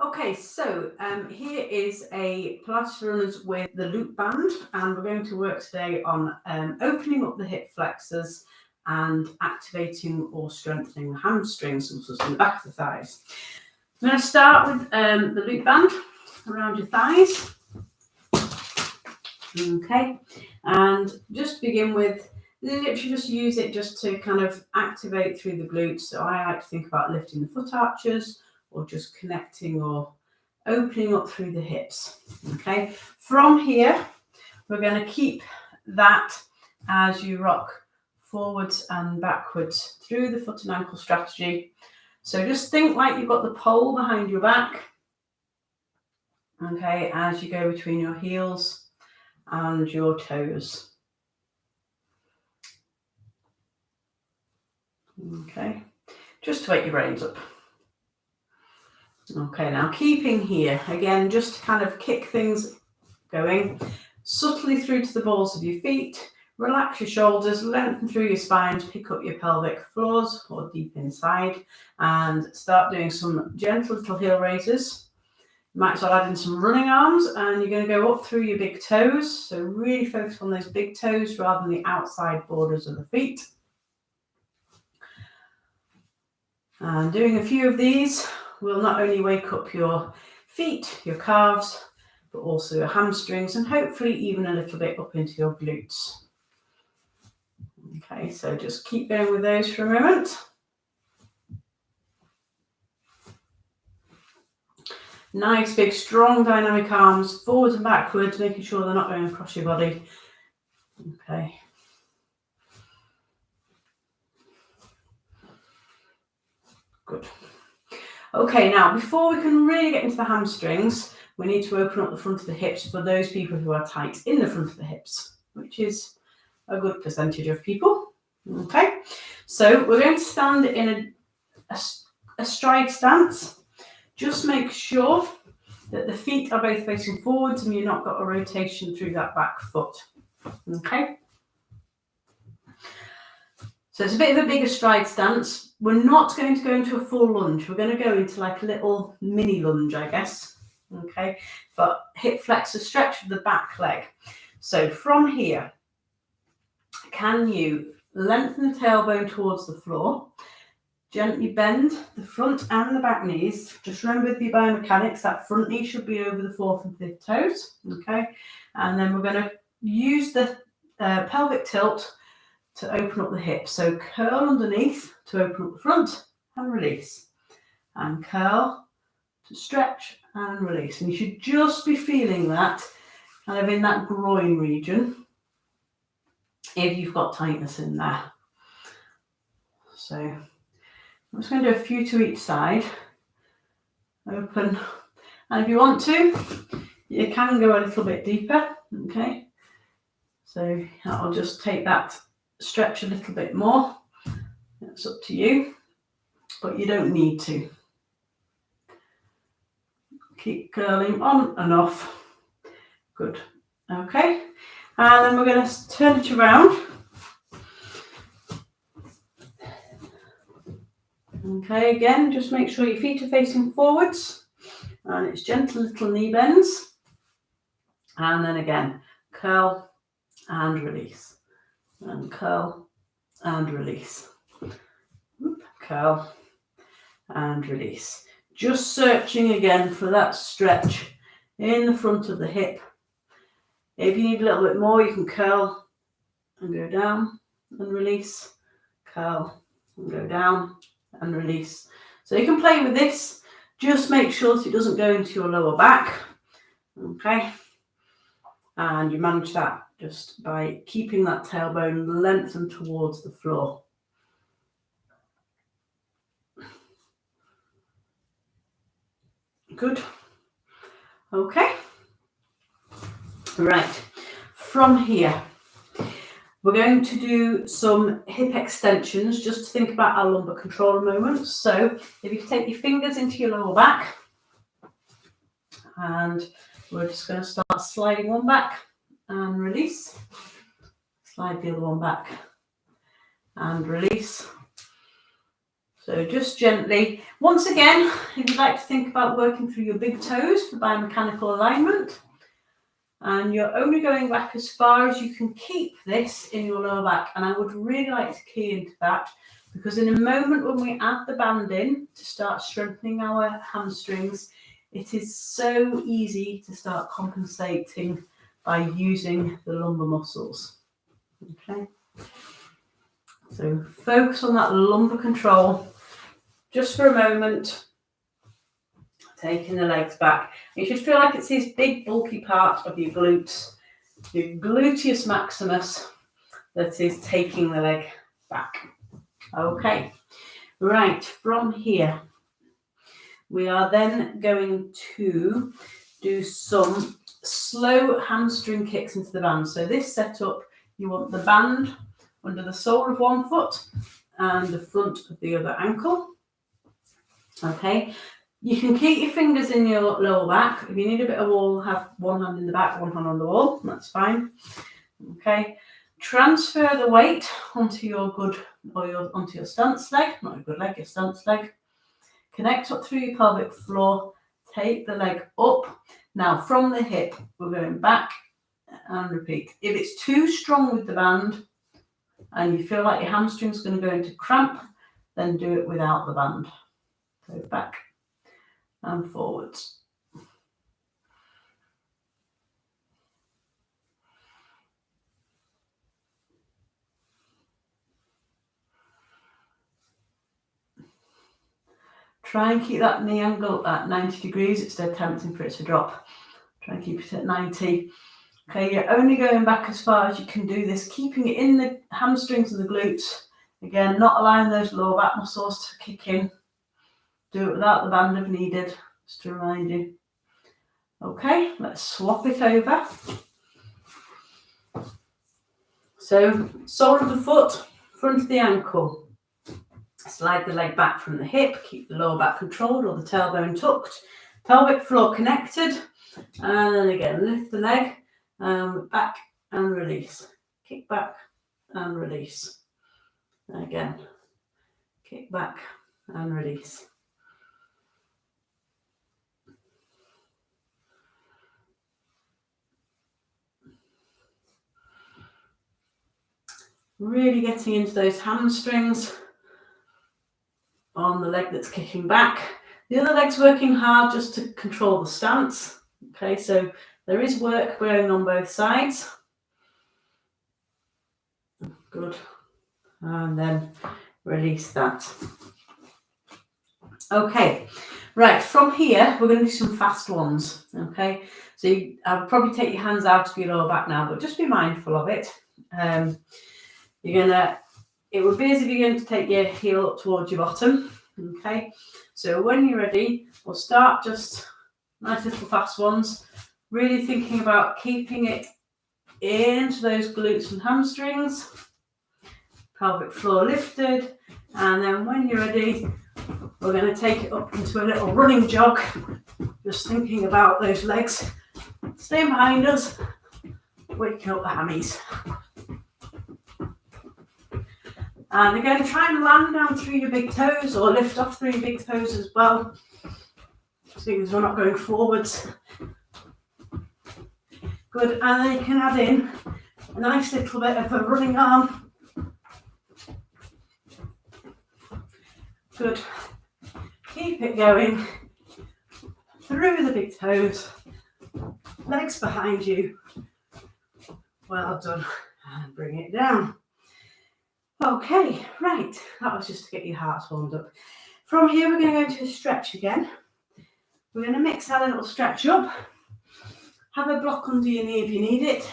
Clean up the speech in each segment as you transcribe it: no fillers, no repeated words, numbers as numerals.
Okay, so here is a Pilates for runners with the loop band, and we're going to work today on opening up the hip flexors and activating or strengthening the hamstrings, muscles in the back of the thighs. I'm going to start with the loop band around your thighs. Okay, and just to begin with, literally just use it just to kind of activate through the glutes. So I like to think about lifting the foot arches or just connecting or opening up through the hips. Okay, from here, we're going to keep that as you rock forwards and backwards through the foot and ankle strategy. So just think like you've got the pole behind your back. Okay, as you go between your heels and your toes. Okay, just to wake your brains up. Okay, now keeping here, again, just to kind of kick things going, subtly through to the balls of your feet, relax your shoulders, lengthen through your spines, pick up your pelvic floors or deep inside, and start doing some gentle little heel raises. You might as well add in some running arms, and you're going to go up through your big toes. So really focus on those big toes rather than the outside borders of the feet. And doing a few of these will not only wake up your feet, your calves, but also your hamstrings and hopefully even a little bit up into your glutes. Okay, so just keep going with those for a moment. Nice, big, strong, dynamic arms, forwards and backwards, making sure they're not going across your body. Okay. Good. Okay, now before we can really get into the hamstrings, we need to open up the front of the hips for those people who are tight in the front of the hips, which is a good percentage of people. Okay, so we're going to stand in a stride stance. Just make sure that the feet are both facing forwards and you've not got a rotation through that back foot. Okay. So it's a bit of a bigger stride stance. We're not going to go into a full lunge. We're going to go into like a little mini lunge, I guess. Okay. But hip flexor stretch of the back leg. So from here, can you lengthen the tailbone towards the floor? Gently bend the front and the back knees. Just remember the biomechanics, that front knee should be over the fourth and fifth toes. Okay, and then we're going to use the pelvic tilt to open up the hips. So curl underneath to open up the front and release. And curl to stretch and release. And you should just be feeling that kind of in that groin region if you've got tightness in there. So I'm just going to do a few to each side. Open. And if you want to, you can go a little bit deeper. Okay. So I'll just take that stretch a little bit more. It's up to you, but you don't need to. Keep curling on and off. Good. Okay. And then we're going to turn it around. Okay, again, just make sure your feet are facing forwards and it's gentle little knee bends. And then again, curl and release. And curl and release. Curl and release. Just searching again for that stretch in the front of the hip. If you need a little bit more, you can curl and go down and release. Curl and go down and release. So you can play with this. Just make sure that it doesn't go into your lower back. Okay. And you manage that just by keeping that tailbone lengthened towards the floor. Good. Okay. Right. From here, we're going to do some hip extensions just to think about our lumbar control moments. So if you take your fingers into your lower back, and we're just going to start sliding one back and release. Slide the other one back and release. So just gently. Once again, if you'd like to think about working through your big toes for biomechanical alignment, and you're only going back as far as you can keep this in your lower back. And I would really like to key into that, because in a moment when we add the band in to start strengthening our hamstrings, it is so easy to start compensating by using the lumbar muscles. Okay, so focus on that lumbar control just for a moment, taking the legs back. You should feel like it's this big bulky part of your glutes, your gluteus maximus, that is taking the leg back. Okay, right, from here we are then going to do some slow hamstring kicks into the band. So this setup, you want the band under the sole of one foot and the front of the other ankle. Okay, you can keep your fingers in your lower back. If you need a bit of wall, have one hand in the back, one hand on the wall, that's fine. Okay, transfer the weight onto your onto your stance leg, not a good leg, your stance leg. Connect up through your pelvic floor, take the leg up. Now from the hip, we're going back and repeat. If it's too strong with the band and you feel like your hamstring's going to go into cramp, then do it without the band. So back and forwards. Try and keep that knee angle at 90 degrees. It's dead tempting for it to drop. Try and keep it at 90. Okay, you're only going back as far as you can do this, keeping it in the hamstrings and the glutes. Again, not allowing those lower back muscles to kick in. Do it without the band if needed, just to remind you. Okay, let's swap it over. So, sole of the foot, front of the ankle. Slide the leg back from the hip, keep the lower back controlled or the tailbone tucked, pelvic floor connected, and then again lift the leg, back and release, kick back and release, and again kick back and release. Really getting into those hamstrings on the leg that's kicking back. The other leg's working hard just to control the stance. Okay, so there is work going on both sides. Good. And then release that. Okay, right, from here, we're going to do some fast ones. Okay, so I'll probably take your hands out of your lower back now, but just be mindful of it. It would be as if you're going to take your heel up towards your bottom. Okay, so when you're ready, we'll start just nice little fast ones, really thinking about keeping it into those glutes and hamstrings, pelvic floor lifted, and then when you're ready, we're going to take it up into a little running jog, just thinking about those legs staying behind us, waking up the hammies. And again, try and land down through your big toes or lift off through your big toes as well, seeing as we're not going forwards. Good, and then you can add in a nice little bit of a running arm. Good. Keep it going through the big toes, legs behind you. Well done. And bring it down. Okay, right. That was just to get your hearts warmed up. From here, we're going to go into a stretch again. We're going to mix our little stretch up. Have a block under your knee if you need it.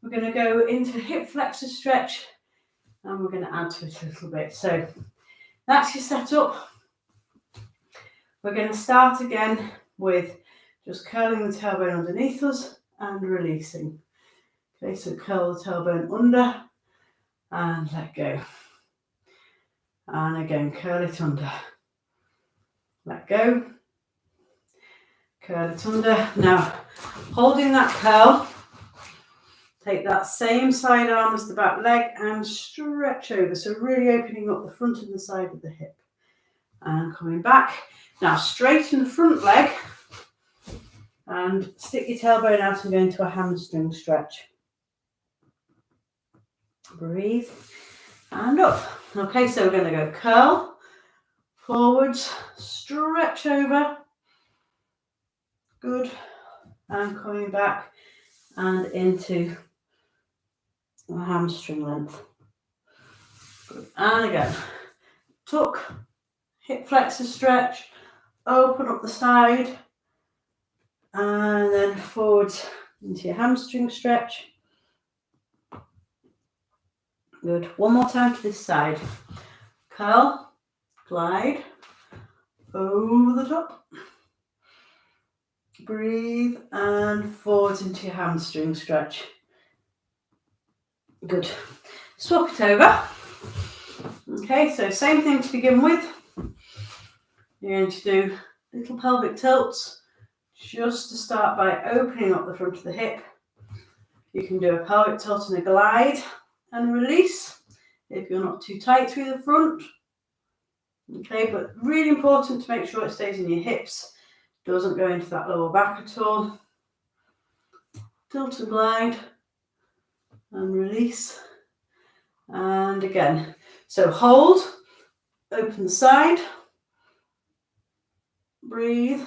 We're going to go into hip flexor stretch, and we're going to add to it a little bit. So that's your setup. We're going to start again with just curling the tailbone underneath us and releasing. Okay, so curl the tailbone under and let go. And again, curl it under. Let go. Curl it under. Now, holding that curl, take that same side arm as the back leg and stretch over. So really opening up the front and the side of the hip. and coming back. Now straighten the front leg and stick your tailbone out and go into a hamstring stretch. Breathe and up. Okay, so we're going to go curl, forwards, stretch over. Good. And coming back and into a hamstring length. Good. And again, tuck, hip flexor stretch, open up the side, and then forwards into your hamstring stretch. Good. One more time to this side. Curl, glide, over the top. Breathe and forwards into your hamstring stretch. Good. Swap it over. Okay, so same thing to begin with. You're going to do little pelvic tilts just to start by opening up the front of the hip. You can do a pelvic tilt and a glide and release if you're not too tight through the front. Okay, but really important to make sure it stays in your hips, doesn't go into that lower back at all. Tilt and glide and release. And again, so hold, open the side, breathe,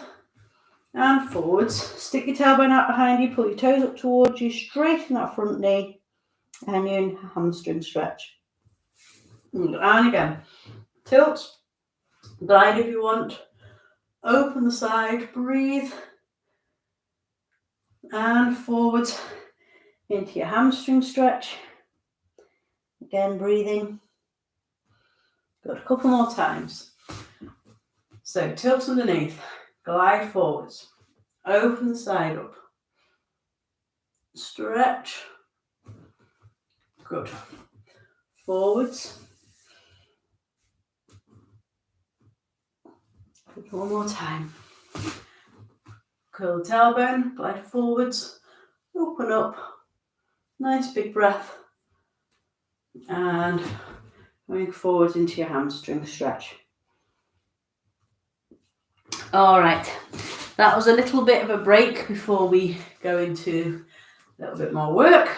and forwards. Stick your tailbone out behind you, pull your toes up towards you, straighten that front knee, and you're in hamstring stretch. And again, tilt, glide if you want, open the side, breathe, and forwards into your hamstring stretch. Again, breathing. Good, a couple more times. So tilt underneath, glide forwards, open the side up, stretch. Good. Forwards. Good. One more time. Curl the tailbone, glide forwards, open up, nice big breath, and going forwards into your hamstring stretch. All right, that was a little bit of a break before we go into a little bit more work.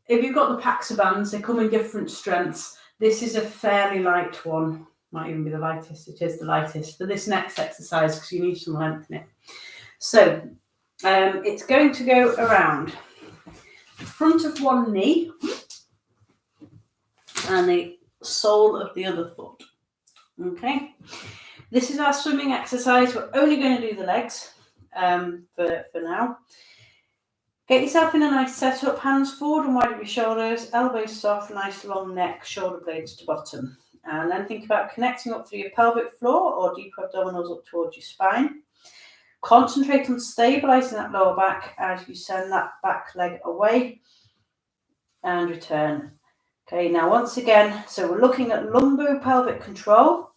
If you've got the Paxa bands, they come in different strengths. This is a fairly light one, might even be the lightest. It is the lightest for this next exercise because you need some length in it. So it's going to go around the front of one knee and the sole of the other foot. Okay, this is our swimming exercise. We're only going to do the legs for now. Get yourself in a nice setup, hands forward and wide of your shoulders, elbows soft, nice long neck, shoulder blades to bottom. And then think about connecting up through your pelvic floor or deep abdominals up towards your spine. Concentrate on stabilising that lower back as you send that back leg away and return. Okay, now once again, so we're looking at lumbo-pelvic control.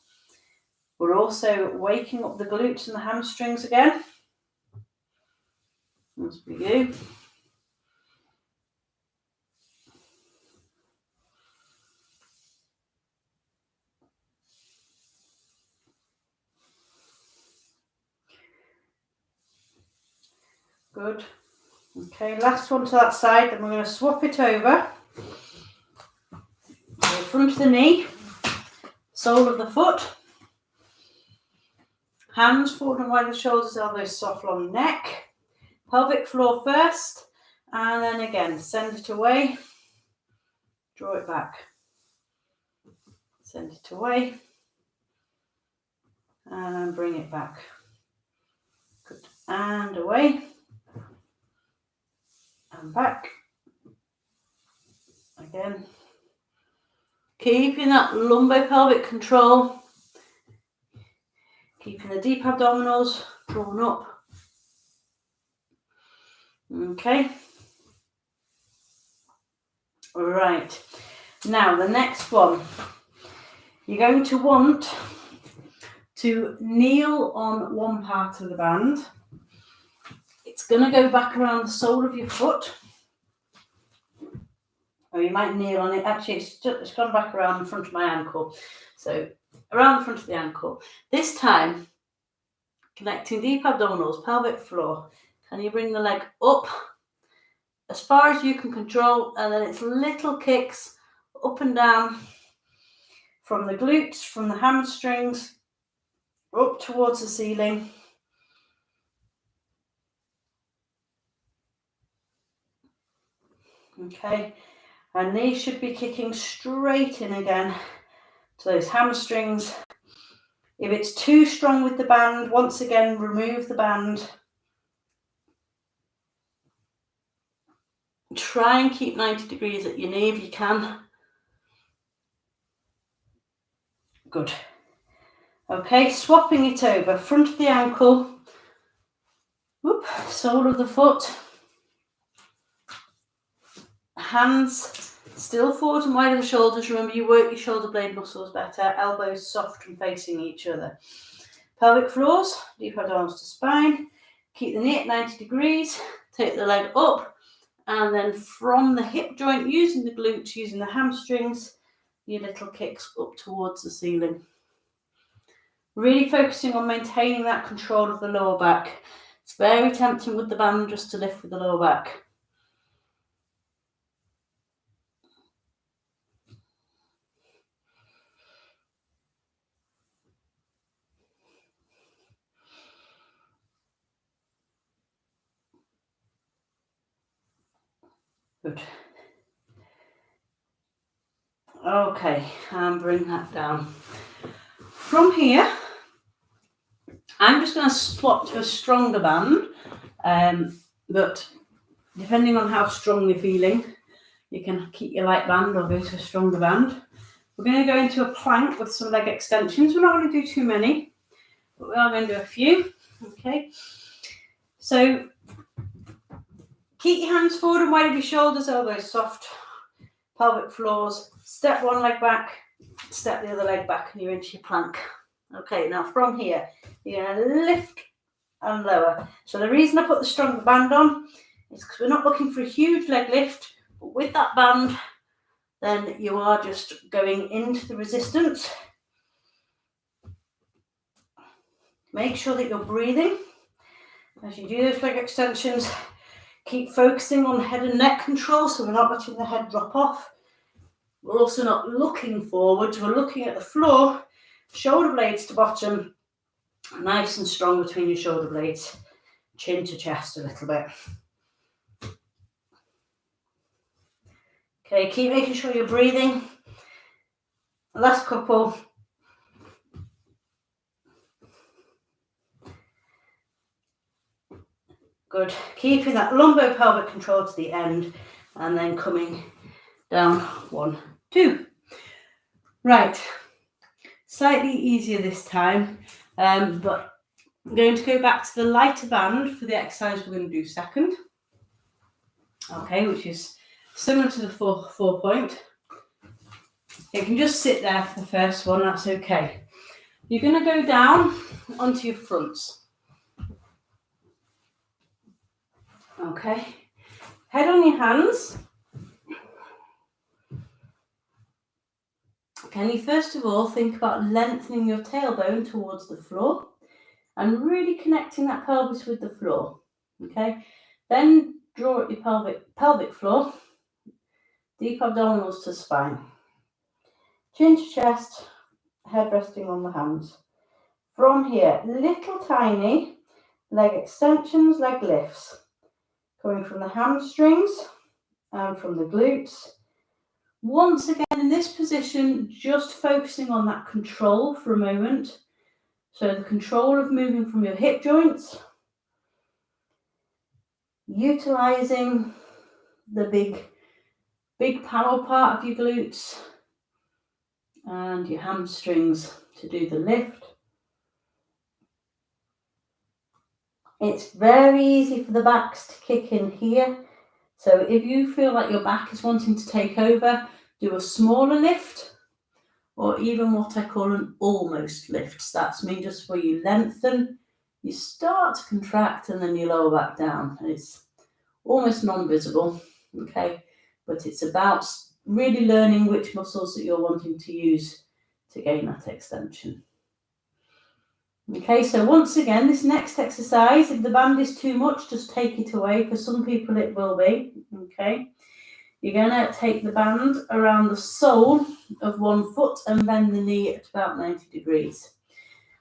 We're also waking up the glutes and the hamstrings again. As we do. Good. Okay, last one to that side, then we're going to swap it over. So front of the knee, sole of the foot, hands forward and wide of the shoulders, elbows soft, long neck, pelvic floor first, and then again, send it away, draw it back, send it away, and bring it back. Good, and away. And back. Again. Keeping that lumbo-pelvic control. Keeping the deep abdominals drawn up. Okay. Right. Now the next one. You're going to want to kneel on one part of the band. It's going to go back around the sole of your foot. Or you might kneel on it. Actually, it's gone back around the front of my ankle. So around the front of the ankle. This time, connecting deep abdominals, pelvic floor. Can you bring the leg up as far as you can control, and then it's little kicks up and down from the glutes, from the hamstrings, up towards the ceiling. Okay, and these should be kicking straight in again to those hamstrings. If it's too strong with the band, once again, remove the band. Try and keep 90 degrees at your knee if you can. Good. Okay, swapping it over, front of the ankle, whoop, sole of the foot, hands still forward and wide of the shoulders. Remember, you work your shoulder blade muscles better, elbows soft and facing each other. Pelvic floors, deep abdominals to spine, keep the knee at 90 degrees, take the leg up, and then from the hip joint, using the glutes, using the hamstrings, your little kicks up towards the ceiling. Really focusing on maintaining that control of the lower back. It's very tempting with the band just to lift with the lower back. Good. Okay, and bring that down. From here, I'm just going to swap to a stronger band, but depending on how strong you're feeling, you can keep your light band or go to a stronger band. We're going to go into a plank with some leg extensions. We're not going to do too many, but we are going to do a few. Okay, so keep your hands forward and wide of your shoulders, elbows soft, pelvic floors. Step one leg back, step the other leg back, and you're into your plank. Okay, now from here, you're going to lift and lower. So the reason I put the stronger band on is because we're not looking for a huge leg lift, but with that band, then you are just going into the resistance. Make sure that you're breathing as you do those leg extensions. Keep focusing on head and neck control, so we're not letting the head drop off. We're also not looking forwards, we're looking at the floor, shoulder blades to bottom, nice and strong between your shoulder blades, chin to chest a little bit. Okay, keep making sure you're breathing. Last couple. Good. Keeping that lumbo-pelvic control to the end and then coming down 1, 2. Right. Slightly easier this time, but I'm going to go back to the lighter band for the exercise we're going to do second. Okay, which is similar to the four point. You can just sit there for the first one, that's okay. You're going to go down onto your fronts. Okay, head on your hands. Can you first of all think about lengthening your tailbone towards the floor and really connecting that pelvis with the floor? Okay, then draw at your pelvic floor, deep abdominals to spine, chin to chest, head resting on the hands. From here, little tiny leg extensions, leg lifts, coming from the hamstrings and from the glutes. Once again, in this position, just focusing on that control for a moment. So the control of moving from your hip joints, utilizing the big panel part of your glutes and your hamstrings to do the lift. It's very easy for the backs to kick in here. So if you feel like your back is wanting to take over, do a smaller lift, or even what I call an almost lift. That's me just where you lengthen, you start to contract, and then you lower back down. It's almost non-visible, okay? But it's about really learning which muscles that you're wanting to use to gain that extension. Okay, so once again, this next exercise, if the band is too much, just take it away. For some people it will be, okay? You're going to take the band around the sole of one foot and bend the knee at about 90 degrees.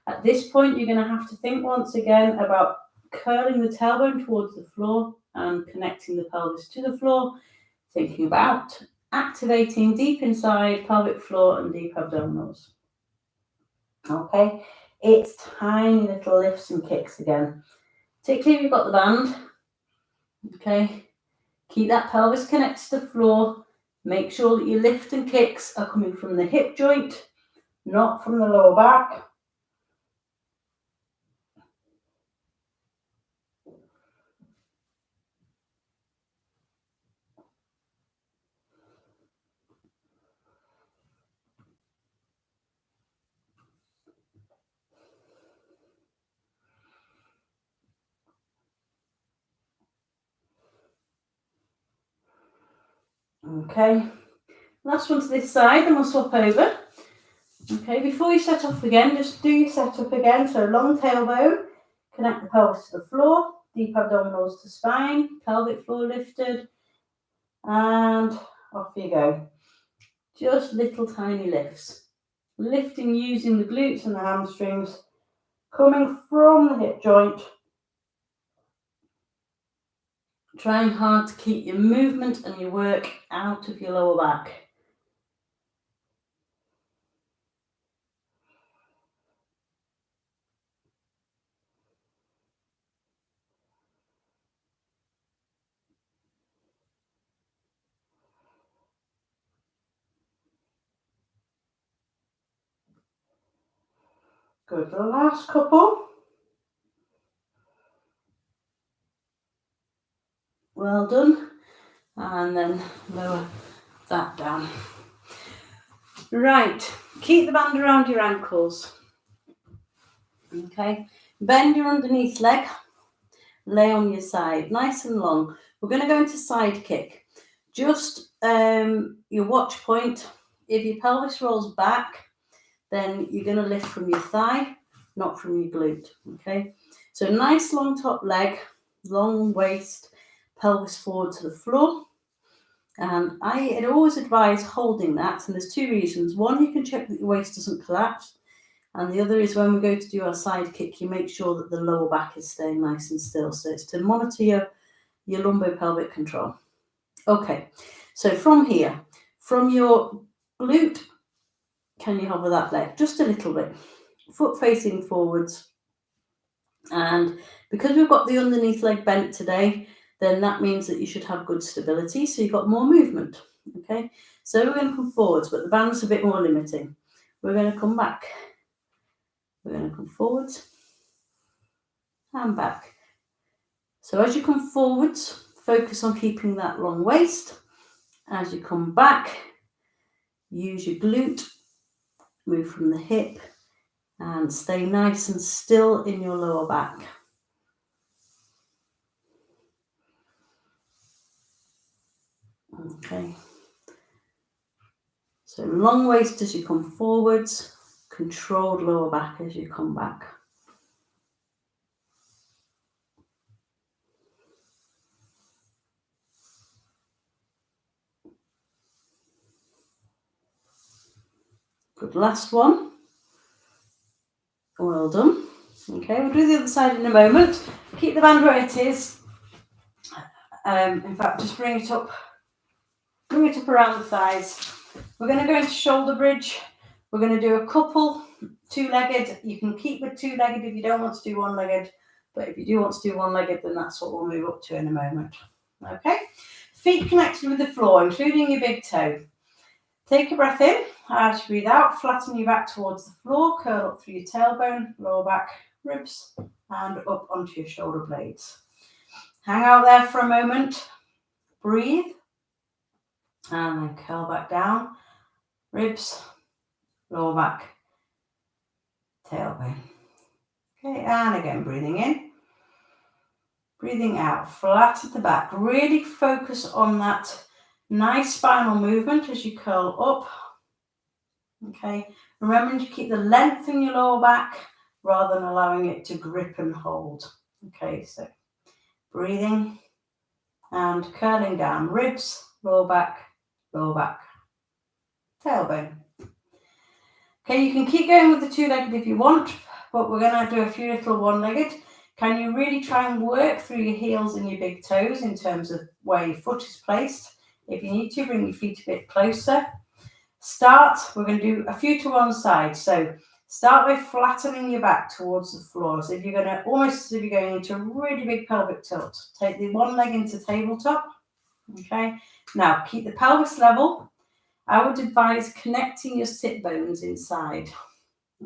At this point, you're going to have to think once again about curling the tailbone towards the floor and connecting the pelvis to the floor, thinking about activating deep inside pelvic floor and deep abdominals. Okay, it's tiny little lifts and kicks again. Particularly if you've got the band. Okay, keep that pelvis connected to the floor. Make sure that your lift and kicks are coming from the hip joint, not from the lower back. Okay, last one to this side, then we'll swap over. Okay, before you set off again, just do your setup again. So long tailbone, connect the pelvis to the floor, deep abdominals to spine, pelvic floor lifted, and off you go. Just little tiny lifts. Lifting using the glutes and the hamstrings, coming from the hip joint. Trying hard to keep your movement and your work out of your lower back. Good, the last couple. Well done. And then lower that down. Right, keep the band around your ankles. Okay, bend your underneath leg, lay on your side, nice and long. We're going to go into side kick. Just your watch point, if your pelvis rolls back, then you're going to lift from your thigh, not from your glute, okay? So nice long top leg, long waist, pelvis forward to the floor. And I'd always advise holding that, and there's two reasons. One, you can check that your waist doesn't collapse, and the other is when we go to do our side kick, you make sure that the lower back is staying nice and still. So it's to monitor your lumbopelvic control. Okay, so from here, from your glute, can you hover that leg just a little bit, foot facing forwards. And because we've got the underneath leg bent today, then that means that you should have good stability, so you've got more movement. Okay, so we're going to come forwards, but the band's a bit more limiting. We're going to come back. We're going to come forwards and back. So as you come forwards, focus on keeping that long waist. As you come back, use your glute, move from the hip, and stay nice and still in your lower back. Okay. So long waist as you come forwards, controlled lower back as you come back. Good, last one. Well done. Okay, we'll do the other side in a moment. Keep the band where it is. In fact, just bring it up around the thighs. We're going to go into shoulder bridge. We're going to do a couple two-legged. You can keep with two-legged if you don't want to do one-legged, but if you do want to do one-legged, then that's what we'll move up to in a moment. Okay, feet connected with the floor, including your big toe. Take a breath in. As you breathe out, flatten your back towards the floor, curl up through your tailbone, lower back, ribs, and up onto your shoulder blades. Hang out there for a moment. Breathe. And then curl back down, ribs, lower back, tailbone. Okay, and again, breathing in, breathing out, flat at the back. Really focus on that nice spinal movement as you curl up. Okay, Remembering to keep the length in your lower back rather than allowing it to grip and hold. Okay, so breathing and curling down, ribs, lower back, tailbone. Okay, you can keep going with the two-legged if you want, but we're going to do a few little one-legged. Can you really try and work through your heels and your big toes in terms of where your foot is placed? If you need to, bring your feet a bit closer. We're going to do a few to one side. So start by flattening your back towards the floor. So if you're going to, almost as if you're going into a really big pelvic tilt, take the one leg into tabletop. Okay, now keep the pelvis level. I would advise connecting your sit bones inside.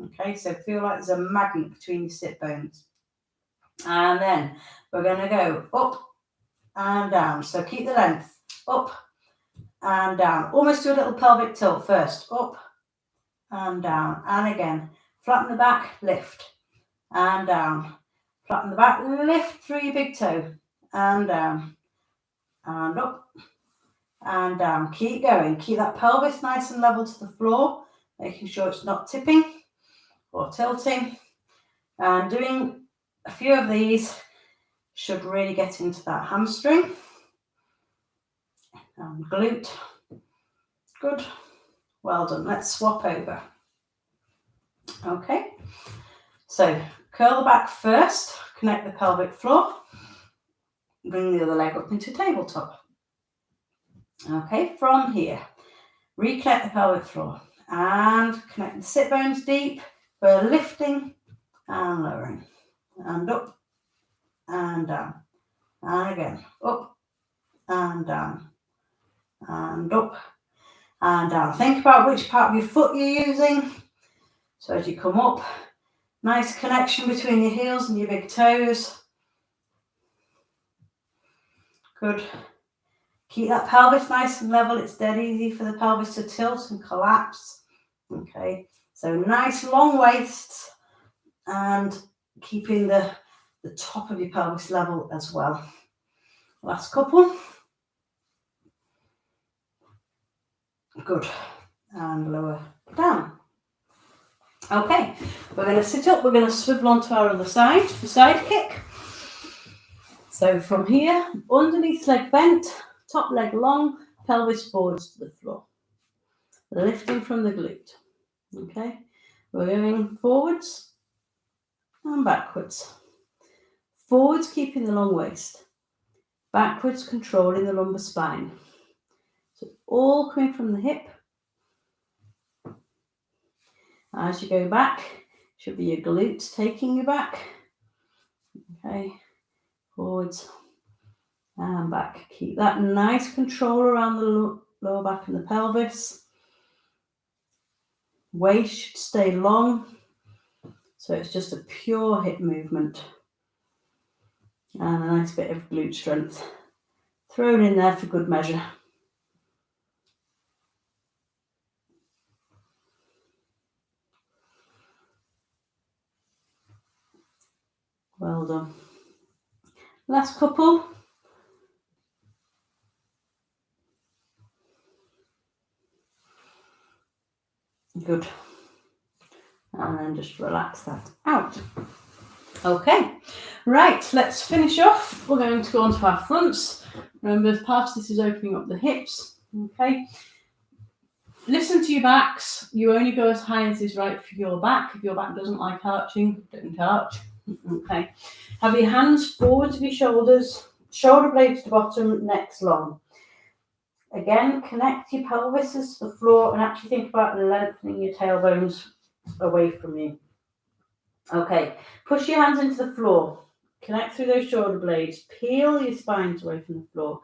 Okay, so feel like there's a magnet between your sit bones. And then we're going to go up and down. So keep the length, up and down. Almost do a little pelvic tilt first, up and down. And again, flatten the back, lift and down. Flatten the back, lift through your big toe and down and up and down. Keep going. Keep that pelvis nice and level to the floor, making sure it's not tipping or tilting. And doing a few of these should really get into that hamstring and glute. Good. Well done. Let's swap over. Okay. So curl the back first, connect the pelvic floor, bring the other leg up into tabletop. Okay, from here, reconnect the pelvic floor and connect the sit bones deep for lifting and lowering. And up and down. And again, up and down. And up and down. Think about which part of your foot you're using. So as you come up, nice connection between your heels and your big toes. Good. Keep that pelvis nice and level. It's dead easy for the pelvis to tilt and collapse. Okay, so nice long waists and keeping the top of your pelvis level as well. Last couple. Good. And lower down. Okay, we're going to sit up. We're going to swivel onto our other side for side kick. So from here, underneath leg bent, top leg long, pelvis forwards to the floor. Lifting from the glute. Okay, we're going forwards and backwards. Forwards, keeping the long waist. Backwards, controlling the lumbar spine. So all coming from the hip. As you go back, should be your glutes taking you back. Okay, forwards and back. Keep that nice control around the lower back and the pelvis. Waist should stay long. So it's just a pure hip movement. And a nice bit of glute strength thrown in there for good measure. Well done. Last couple. Good. And then just relax that out. Okay, right, let's finish off. We're going to go onto our fronts. Remember, part of this is opening up the hips. Okay. Listen to your backs. You only go as high as is right for your back. If your back doesn't like arching, don't arch. Okay. Have your hands forwards of your shoulders, shoulder blades to bottom, necks long. Again, connect your pelvises to the floor and actually think about lengthening your tailbones away from you. Okay, push your hands into the floor. Connect through those shoulder blades. Peel your spines away from the floor.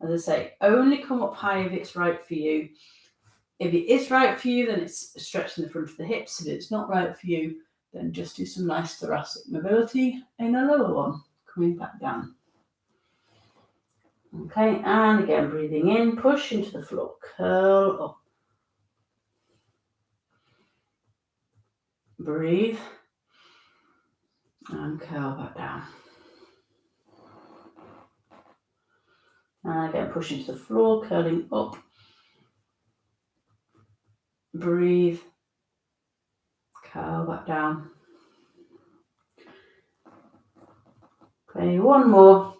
As I say, only come up high if it's right for you. If it is right for you, then it's stretching the front of the hips. If it's not right for you, then just do some nice thoracic mobility in a lower one, coming back down. Okay, and again, breathing in, push into the floor, curl up. Breathe and curl back down. And again, push into the floor, curling up. Breathe curl back down. Okay, one more.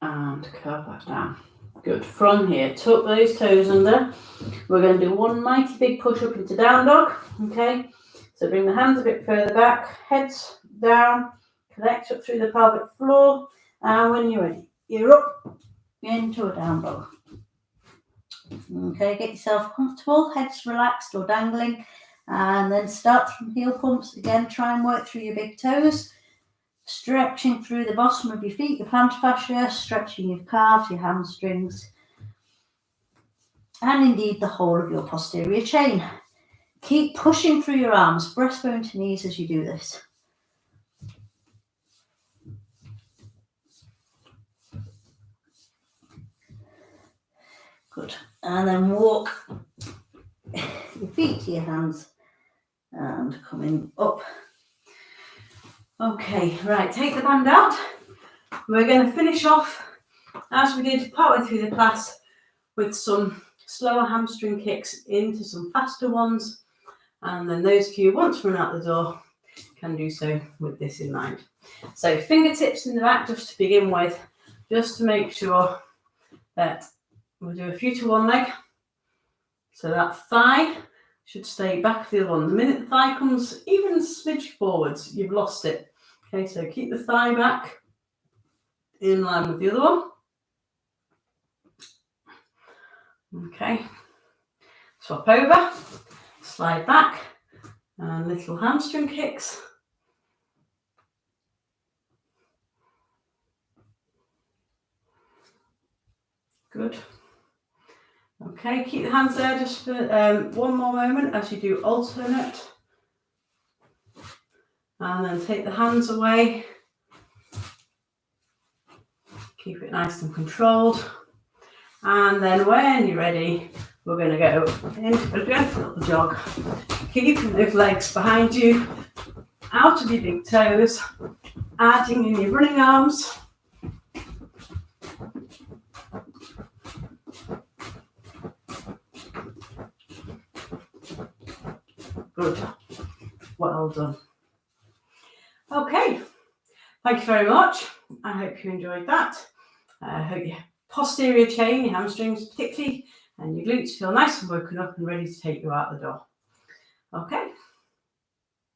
And curl back down. Good. From here, tuck those toes under. We're going to do one mighty big push up into down dog. Okay, so bring the hands a bit further back, heads down, connect up through the pelvic floor, and when you're ready, you're up into a down dog. Okay, get yourself comfortable, heads relaxed or dangling, and then start from heel pumps. Again, try and work through your big toes, stretching through the bottom of your feet, your plantar fascia, stretching your calves, your hamstrings, and indeed the whole of your posterior chain. Keep pushing through your arms, breastbone to knees as you do this. Good. And then walk your feet to your hands and coming up. Okay, right, take the band out. We're going to finish off, as we did partway through the class, with some slower hamstring kicks into some faster ones. And then those of you who want to run out the door can do so with this in mind. So fingertips in the back just to begin with, just to make sure that we'll do a few to one leg. So that thigh should stay back of the other one. The minute the thigh comes even a smidge forwards, you've lost it. Okay, so keep the thigh back in line with the other one. Okay, swap over, slide back, and little hamstring kicks. Good. Okay, keep the hands there just for one more moment as you do alternate. And then take the hands away. Keep it nice and controlled. And then when you're ready, we're going to go into a gentle little jog. Keeping those legs behind you, out of your big toes, adding in your running arms. Good. Well done. Okay, thank you very much. I hope you enjoyed that. I hope your posterior chain, your hamstrings particularly, and your glutes feel nice and woken up and ready to take you out the door. Okay,